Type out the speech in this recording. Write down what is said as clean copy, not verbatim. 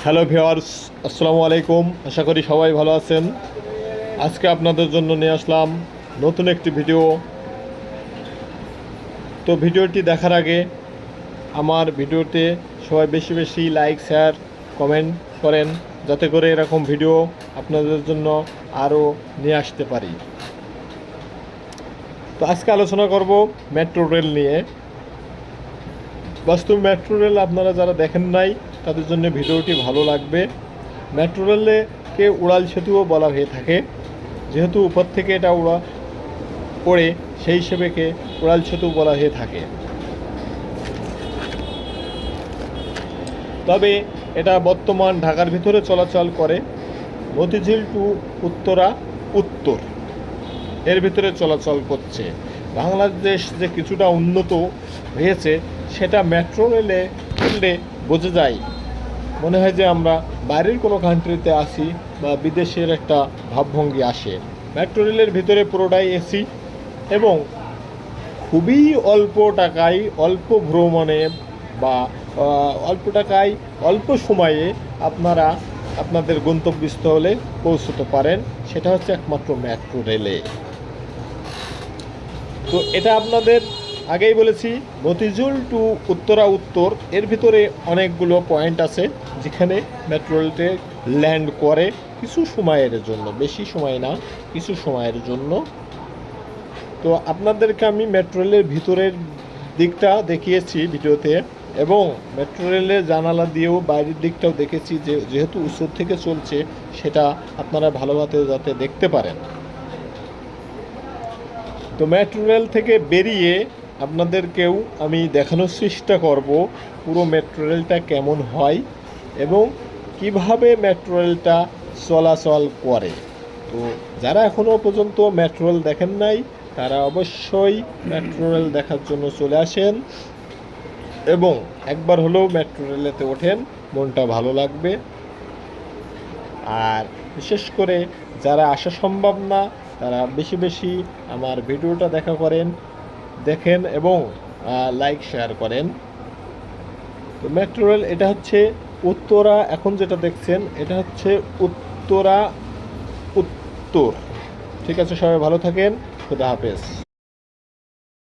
Hello viewers, আসসালামু আলাইকুম। আশা করি সবাই ভালো আছেন। আজকে আপনাদের জন্য নিয়ে আসলাম নতুন একটি ভিডিও। তো ভিডিওটি দেখার আগে আমার ভিডিওতে সবাই বেশি বেশি লাইক, শেয়ার, কমেন্ট করেন, যাতে করে এরকম ভিডিও আপনাদের জন্য আরও নিয়ে আসতে পারি। তো আজকে আলোচনা করব মেট্রো রেল নিয়ে। বাস্তব মেট্রো রেল আপনারা যারা দেখেন নাই তাদের জন্য ভিডিওটি ভালো লাগবে। মেট্রো রেলকে উড়াল সেতুও বলা হয়ে থাকে, যেহেতু উপর থেকে এটা পড়ে, সেই হিসেবেকে উড়াল সেতু বলা হয়ে থাকে। তবে এটা বর্তমান ঢাকার ভিতরে চলাচল করে। মতিঝিল টু উত্তরা উত্তর এর ভিতরে চলাচল করছে। বাংলাদেশ যে কিছুটা উন্নত হয়েছে সেটা মেট্রো রেলে উঠলে বোঝা যায়। মনে হয় যে আমরা বাইরের কোনো কান্ট্রিতে আসি বা বিদেশের একটা ভাবভঙ্গি আসে। মেট্রো রেলের ভিতরে পুরোটাই এসি এবং খুবই অল্প টাকায়, অল্প ভ্রমণে বা অল্প টাকায়, অল্প সময়ে আপনারা আপনাদের গন্তব্যস্থলে পৌঁছতে পারেন। সেটা হচ্ছে একমাত্র মেট্রো রেলে। তো এটা আপনাদের আগেই বলেছি, মতিঝিল টু উত্তরা উত্তর এর ভিতরে অনেকগুলো পয়েন্ট আছে যেখানে মেট্রো রেলটি ল্যান্ড করে কিছু সময়ের জন্য, বেশি সময় না, কিছু সময়ের জন্য। তো আপনাদেরকে আমি মেট্রো রেলের ভিতরের দিকটা দেখিয়েছি ভিডিওতে, এবং মেট্রো রেলের জানালা দিয়েও বাইরের দিকটাও দেখেছি, যেহেতু উত্তর থেকে চলছে সেটা আপনারা ভালোভাবে যাতে দেখতে পারেন। তো মেট্রো রেল থেকে বেরিয়ে আপনাদেরকেও আমি দেখানোর চেষ্টা করব পুরো মেট্রো রেলটা কেমন হয় এবং কিভাবে মেট্রো রেলটা চলাচল করে। তো যারা এখনও পর্যন্ত মেট্রো রেল দেখেন নাই তারা অবশ্যই মেট্রো রেল দেখার জন্য চলে আসেন এবং একবার হলেও মেট্রো রেলেতে ওঠেন, মনটা ভালো লাগবে। আর বিশেষ করে যারা আসা সম্ভব না তারা বেশি বেশি আমার ভিডিওটা দেখেন এবং লাইক শেয়ার করেন। তো মেট্রো রেল এটা হচ্ছে উত্তরা, এখন যেটা দেখছেন এটা হচ্ছে উত্তরা উত্তর। ঠিক আছে, সবাই ভালো থাকেন, খুদা হাফেজ।